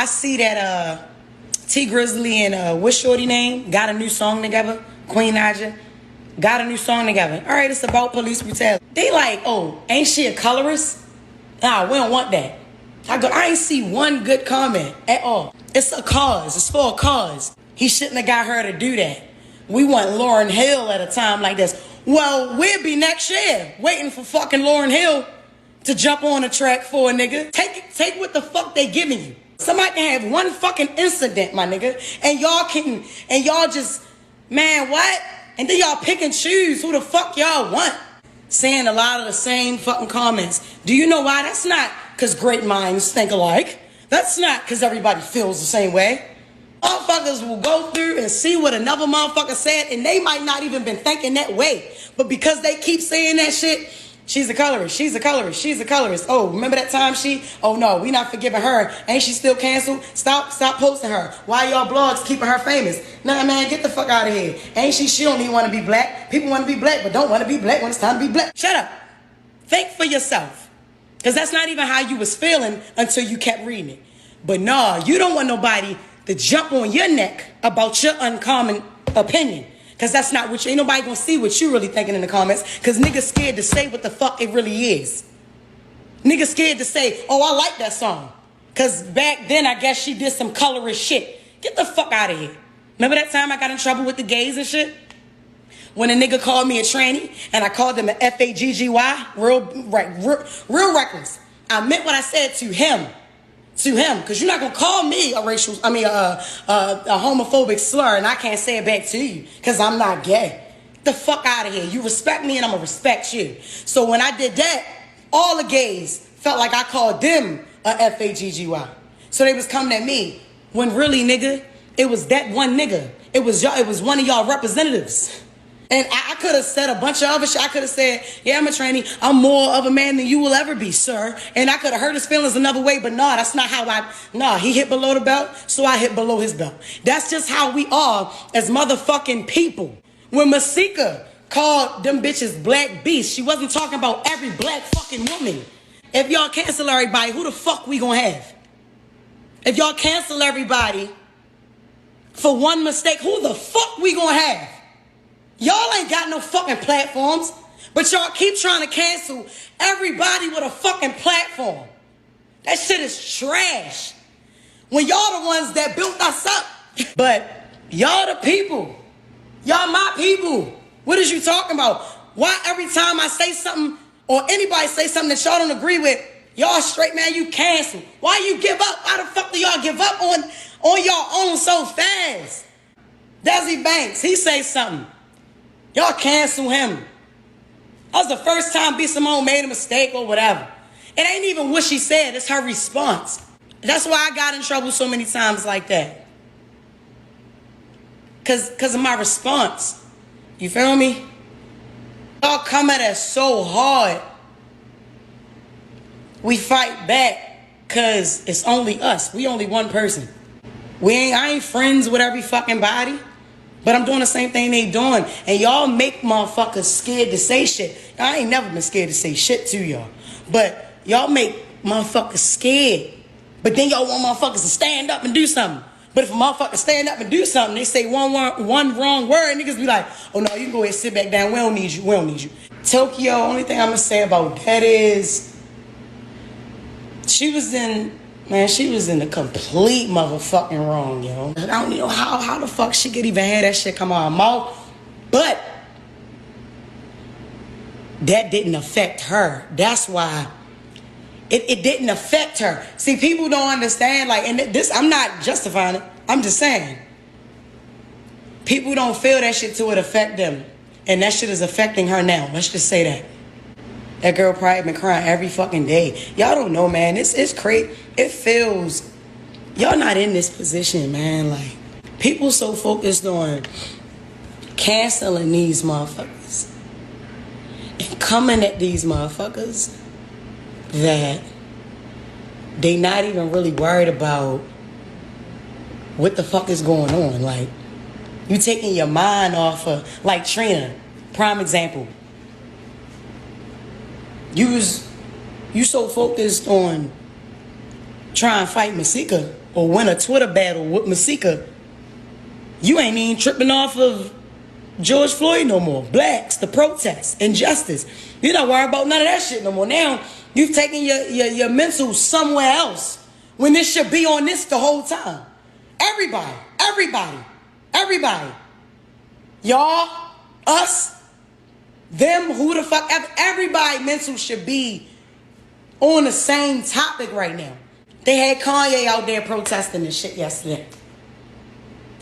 I see that T Grizzly and what's shorty name got a new song together. Queen Naja got a new song together. All right, it's about police brutality. They like, oh, ain't she a colorist? Nah, we don't want that. I ain't see one good comment at all. It's a cause. It's for a cause. He shouldn't have got her to do that. We want Lauryn Hill at a time like this. Well, we'll be next year waiting for fucking Lauryn Hill to jump on a track for a nigga. Take what the fuck they giving you. Somebody can have one fucking incident, my nigga, and y'all just, man, what? And then y'all pick and choose who the fuck y'all want. Saying a lot of the same fucking comments. Do you know why? That's not because great minds think alike. That's not because everybody feels the same way. Motherfuckers will go through and see what another motherfucker said, and they might not even been thinking that way. But because they keep saying that shit, she's a colorist, she's a colorist, she's a colorist. Oh, remember that time oh no, we not forgiving her. Ain't she still canceled? Stop posting her. Why y'all blogs keeping her famous? Nah, man, get the fuck out of here. Ain't she don't even want to be black. People want to be black, but don't want to be black when it's time to be black. Shut up. Think for yourself. Because that's not even how you was feeling until you kept reading it. But nah, you don't want nobody to jump on your neck about your uncommon opinion. Because that's not what ain't nobody gonna see what you really thinking in the comments. Because niggas scared to say what the fuck it really is. Niggas scared to say, oh, I like that song. Because back then, I guess she did some colorist shit. Get the fuck out of here. Remember that time I got in trouble with the gays and shit? When a nigga called me a tranny and I called him an F-A-G-G-Y? Real reckless. I meant what I said to him. Because you're not going to call me a homophobic slur and I can't say it back to you because I'm not gay. Get the fuck out of here. You respect me and I'm going to respect you. So when I did that, all the gays felt like I called them a F-A-G-G-Y. So they was coming at me when really, nigga, it was that one nigga. It was one of y'all representatives. And I could have said a bunch of other shit. I could have said, yeah, I'm a tranny. I'm more of a man than you will ever be, sir. And I could have hurt his feelings another way, but nah, that's not how he hit below the belt, so I hit below his belt. That's just how we are as motherfucking people. When Masika called them bitches black beasts, she wasn't talking about every black fucking woman. If y'all cancel everybody, who the fuck we gonna have? If y'all cancel everybody for one mistake, who the fuck we gonna have? Y'all ain't got no fucking platforms, but y'all keep trying to cancel everybody with a fucking platform. That shit is trash. When y'all the ones that built us up. But y'all the people. Y'all my people. What is you talking about? Why every time I say something or anybody say something that y'all don't agree with, y'all straight, man, you cancel. Why you give up? Why the fuck do y'all give up on y'all own so fast? Desi Banks, he say something. Y'all cancel him. That was the first time B. Simone made a mistake or whatever. It ain't even what she said. It's her response. That's why I got in trouble so many times like that. Because of my response. You feel me? Y'all come at us so hard. We fight back because it's only us. We only one person. I ain't friends with every fucking body. But I'm doing the same thing they doing. And y'all make motherfuckers scared to say shit. I ain't never been scared to say shit to y'all. But y'all make motherfuckers scared. But then y'all want motherfuckers to stand up and do something. But if a motherfucker stand up and do something, they say one wrong word, niggas be like, oh no, you can go ahead and sit back down. We don't need you. We don't need you. Tokyo, only thing I'm going to say about that is she was in the complete motherfucking wrong, yo. I don't know how the fuck she could even have that shit come out of her mouth. But that didn't affect her. That's why it didn't affect her. See, people don't understand, like, and this, I'm not justifying it. I'm just saying. People don't feel that shit till it affect them. And that shit is affecting her now. Let's just say that. That girl probably been crying every fucking day. Y'all don't know, man. It's crazy. It feels... Y'all not in this position, man. Like, people so focused on canceling these motherfuckers and coming at these motherfuckers that they not even really worried about what the fuck is going on. Like, you taking your mind off of... Like, TRINA, prime example. You so focused on try and fight Masika or win a Twitter battle with Masika, you ain't even tripping off of George Floyd no more. Blacks, the protests, injustice. You're not worried about none of that shit no more. Now, you've taken your mental somewhere else when this should be on this the whole time. Everybody. Y'all, us, them, who the fuck, everybody mental should be on the same topic right now. They had Kanye out there protesting this shit yesterday.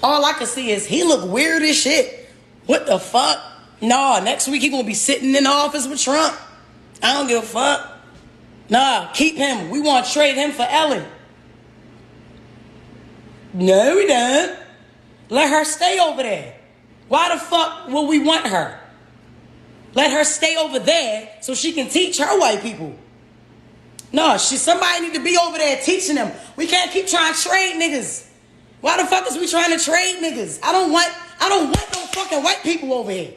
All I can see is he look weird as shit. What the fuck? Nah, next week he gonna be sitting in the office with Trump. I don't give a fuck. Nah, keep him. We want to trade him for Ellen. No, we don't. Let her stay over there. Why the fuck would we want her? Let her stay over there so she can teach her white people. No, somebody need to be over there teaching them. We can't keep trying to trade niggas. Why the fuck is we trying to trade niggas? I don't want no fucking white people over here.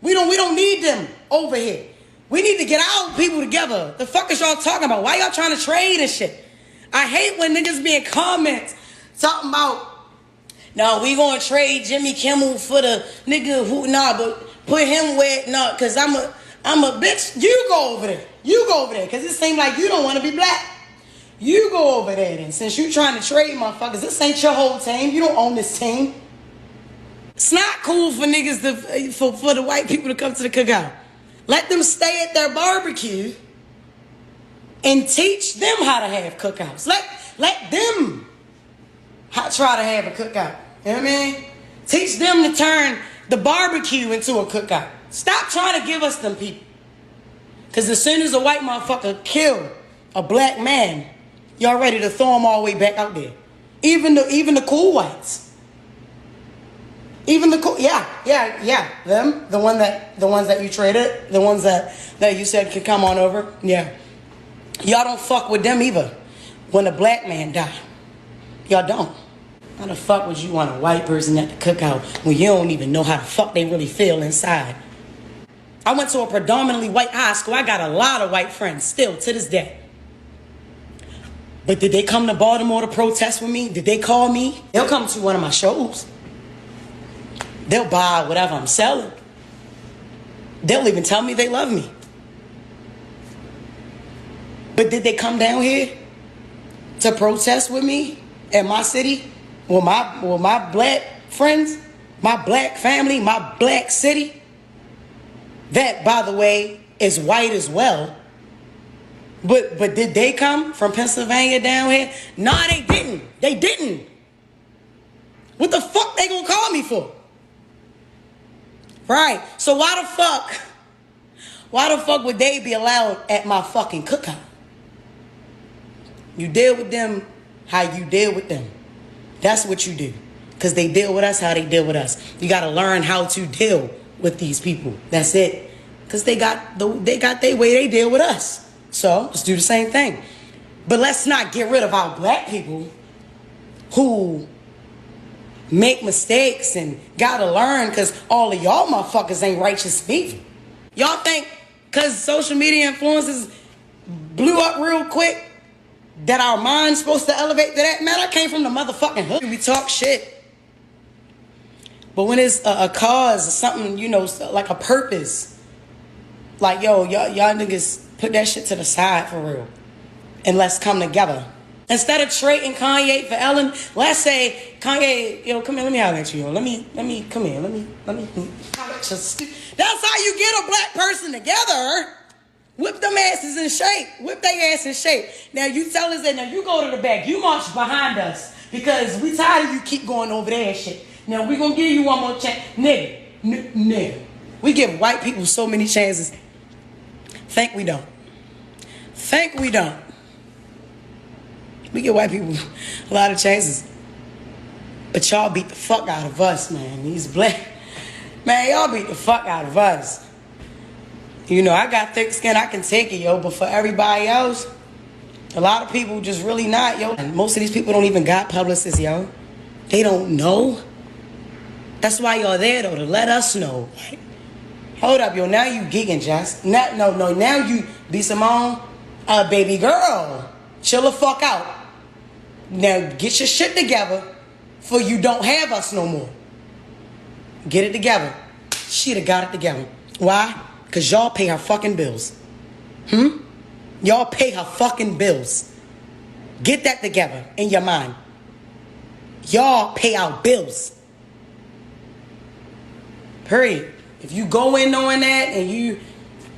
We don't need them over here. We need to get our people together. The fuck is y'all talking about? Why y'all trying to trade and shit? I hate when niggas be in comments talking about, no, we gonna trade Jimmy Kimmel for the nigga who, but put him where, cause I'm a bitch. You go over there. Cause it seems like you don't want to be black. You go over there then. Since you trying to trade motherfuckers, this ain't your whole team. You don't own this team. It's not cool for niggas for the white people to come to the cookout. Let them stay at their barbecue and teach them how to have cookouts. Let them try to have a cookout. You know what I mean? Teach them to turn the barbecue into a cookout. Stop trying to give us them people. Because as soon as a white motherfucker kill a black man, y'all ready to throw them all the way back out there. Even the cool whites. Even the cool, yeah, them, the ones that you traded, the ones that you said could come on over, yeah. Y'all don't fuck with them either. When a black man die, y'all don't. How the fuck would you want a white person at the cookout when you don't even know how the fuck they really feel inside? I went to a predominantly white high school. I got a lot of white friends still to this day. But did they come to Baltimore to protest with me? Did they call me? They'll come to one of my shows. They'll buy whatever I'm selling. They'll even tell me they love me. But did they come down here to protest with me in my city? With my black friends, my black family, my black city? That, by the way, is white as well. But did they come from Pennsylvania down here? Nah, they didn't. They didn't. What the fuck they gonna call me for? Right. So why the fuck would they be allowed at my fucking cookout? You deal with them how you deal with them. That's what you do. Because they deal with us how they deal with us. You got to learn how to deal with these people. That's it. Because they got their way they deal with us. So let's do the same thing. But let's not get rid of our black people who make mistakes and gotta learn, because all of y'all motherfuckers ain't righteous either. Y'all think because social media influencers blew up real quick that our mind's supposed to elevate to that? Man, I came from the motherfucking hood. We talk shit. But when it's a cause or something, like a purpose, like, yo, y'all niggas put that shit to the side for real. And let's come together. Instead of trading Kanye for Ellen, let's say, Kanye, come here, let me holler at you, yo. Let me, come here, let me holler at you. That's how you get a black person together. Whip them asses in shape. Whip their ass in shape. Now, you tell us that, now you go to the back. You march behind us because we tired of you keep going over there and shit. Now, we gonna give you one more chance. Nigga. We give white people so many chances. Think we don't. We give white people a lot of chances. But y'all beat the fuck out of us, man. These black... Man, y'all beat the fuck out of us. I got thick skin. I can take it, yo. But for everybody else, a lot of people just really not, yo. And most of these people don't even got publicists, yo. They don't know. That's why y'all there, though, to let us know. Like, hold up, yo. Now you geeking, Jess. No. Now you be Simone, baby girl. Chill the fuck out. Now get your shit together, for you don't have us no more. Get it together. She'd have got it together. Why? Because y'all pay her fucking bills. Y'all pay her fucking bills. Get that together in your mind. Y'all pay our bills. Period. If you go in knowing that and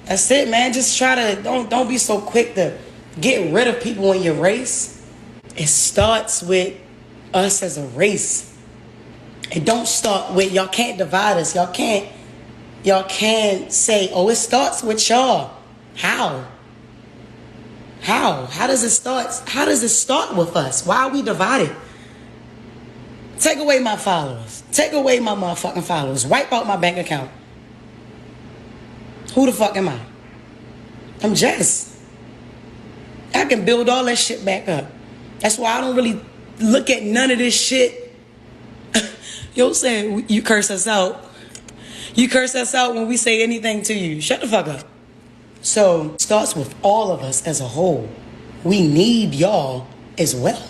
that's it, man. Just try to, don't be so quick to get rid of people in your race. It starts with us as a race. It don't start with, y'all can't divide us. Y'all can't say, oh, it starts with y'all. How? How does it start? How does it start with us? Why are we divided? Take away my followers. Take away my motherfucking followers. Wipe out my bank account. Who the fuck am I? I'm Jess. I can build all that shit back up. That's why I don't really look at none of this shit. Yo, saying you curse us out. You curse us out when we say anything to you. Shut the fuck up. So it starts with all of us as a whole. We need y'all as well.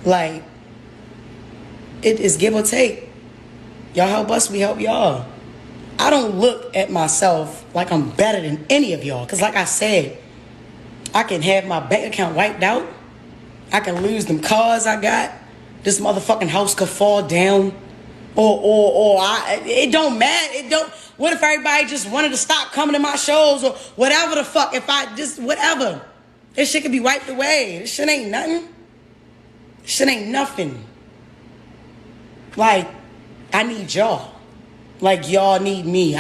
Like, it is give or take. Y'all help us, we help y'all. I don't look at myself like I'm better than any of y'all. Because like I said, I can have my bank account wiped out. I can lose them cars I got. This motherfucking house could fall down. It don't matter. What if everybody just wanted to stop coming to my shows or whatever the fuck? If I just, whatever. This shit could be wiped away. This shit ain't nothing. This shit ain't nothing. Like, I need y'all. Like, y'all need me.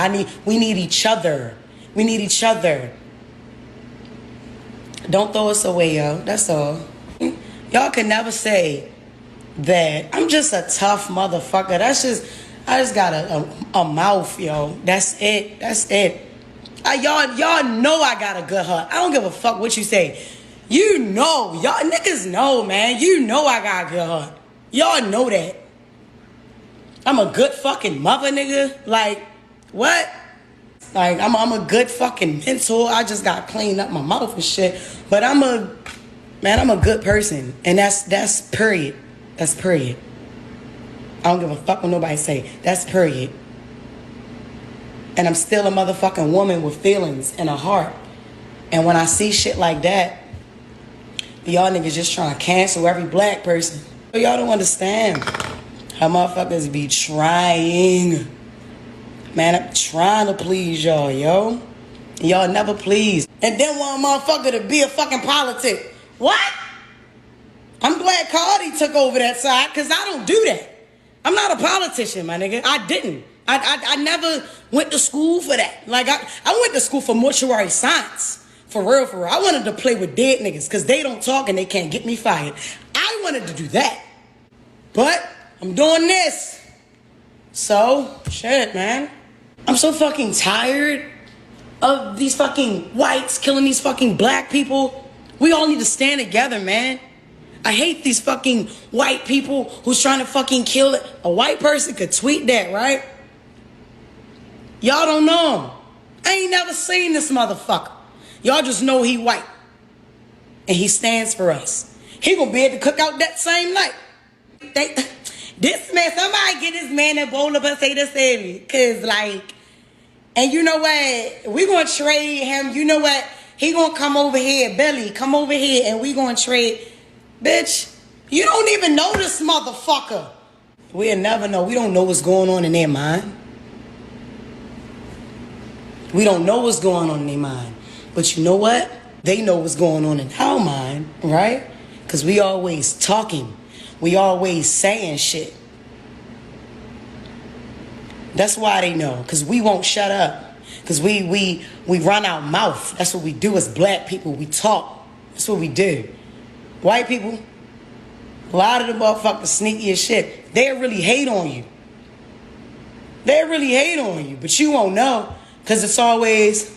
We need each other. We need each other. Don't throw us away, yo. That's all. Y'all can never say that I'm just a tough motherfucker. I just got a mouth, yo. That's it. That's it. Y'all know I got a good heart. I don't give a fuck what you say. You know. Y'all niggas know, man. You know I got a good heart. Y'all know that. I'm a good fucking mother, nigga. Like, what? Like, I'm a good fucking mentor. I just got cleaned up my mouth and shit. But I'm a good person. And that's period. That's period. I don't give a fuck what nobody say. That's period. And I'm still a motherfucking woman with feelings and a heart. And when I see shit like that, y'all niggas just trying to cancel every black person. Y'all don't understand how motherfuckers be trying. Man, I'm trying to please y'all, yo. Y'all never please. And then want a motherfucker to be a fucking politic. What? I'm glad Cardi took over that side because I don't do that. I'm not a politician, my nigga. I didn't. I never went to school for that. Like, I went to school for mortuary science. For real, for real. I wanted to play with dead niggas because they don't talk and they can't get me fired. I wanted to do that. But I'm doing this. So, shit, man. I'm so fucking tired of these fucking whites killing these fucking black people. We all need to stand together, man. I hate these fucking white people who's trying to fucking kill it. A white person could tweet that, right? Y'all don't know him. I ain't never seen this motherfucker. Y'all just know he white. And he stands for us. He gonna be able to cook out that same night. This man, somebody get this man a bowl of potato salad. Cause like, and you know what? We gonna trade him. You know what? He gonna come over here, Billy, come over here and we gonna trade. Bitch, you don't even know this motherfucker. We'll never know. We don't know what's going on in their mind. We don't know what's going on in their mind. But you know what? They know what's going on in our mind, right? Because we always talking. We always saying shit. That's why they know. Because we won't shut up. Because we run our mouth. That's what we do as black people. We talk. That's what we do. White people, a lot of the motherfuckers sneaky as shit. They really hate on you. They really hate on you. But you won't know. Because it's always,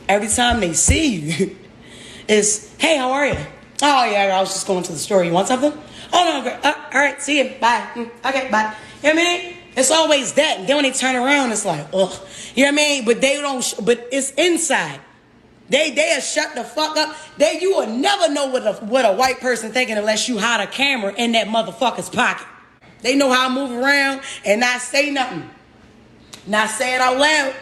every time they see you, it's, hey, how are you? Oh, yeah, I was just going to the store. You want something? Oh, no, great. All right, see you. Bye. Okay, bye. You know what I mean? It's always that. And then when they turn around, it's like, ugh. You know what I mean? But they don't, but it's inside. They'll shut the fuck up. You will never know what a white person thinking unless you hide a camera in that motherfucker's pocket. They know how to move around and not say nothing. Not say it out loud.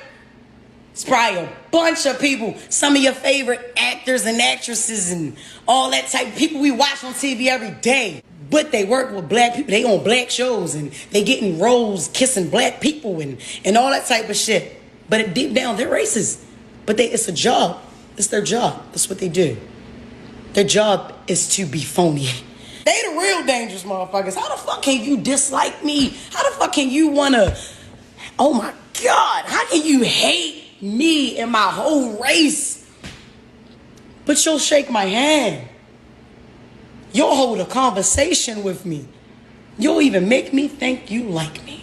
It's probably a bunch of people, some of your favorite actors and actresses and all that type of people we watch on TV every day. But they work with black people. They on black shows and they getting roles kissing black people and all that type of shit. But deep down, they're racist. But it's a job. It's their job. That's what they do. Their job is to be phony. They the real dangerous motherfuckers. How the fuck can you dislike me? How the fuck can you wanna... Oh my God. How can you hate me and my whole race? But you'll shake my hand. You'll hold a conversation with me. You'll even make me think you like me.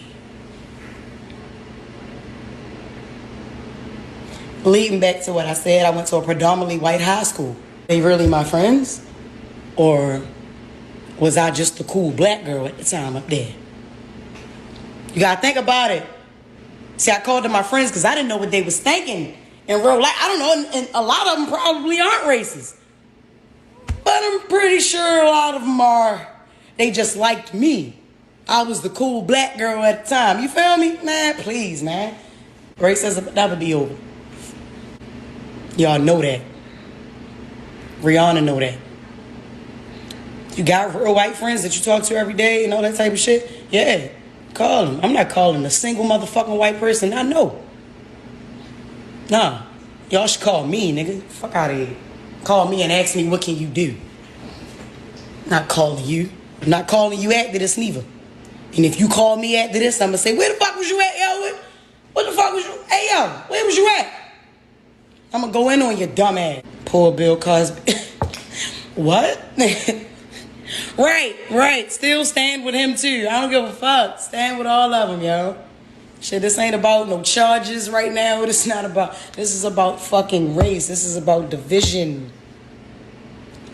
Leading back to what I said, I went to a predominantly white high school. They really my friends? Or was I just the cool black girl at the time up there? You gotta think about it. See, I called them my friends because I didn't know what they was thinking in real life. I don't know, and a lot of them probably aren't racist. But I'm pretty sure a lot of them are. They just liked me. I was the cool black girl at the time. You feel me? Man, please, man. Racism will never be over. Y'all know that. Rihanna know that. You got real white friends that you talk to every day and all that type of shit? Yeah, call them. I'm not calling a single motherfucking white person I know. Nah, y'all should call me, nigga. Fuck out of here. Call me and ask me what can you do. Not calling you. I'm not calling you after this neither. And if you call me after this, I'm gonna say, where the fuck was you at, yo? What the fuck was you? Hey, yo, where was you at? I'm gonna go in on your dumb ass. Poor Bill Cosby. What? Right. Still stand with him too. I don't give a fuck. Stand with all of them, yo. Shit, this ain't about no charges right now. This is about fucking race. This is about division.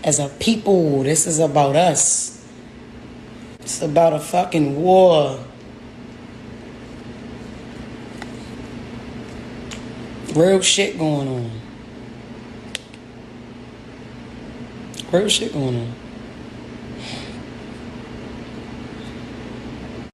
As a people, this is about us. It's about a fucking war. Real shit going on. Real shit going on.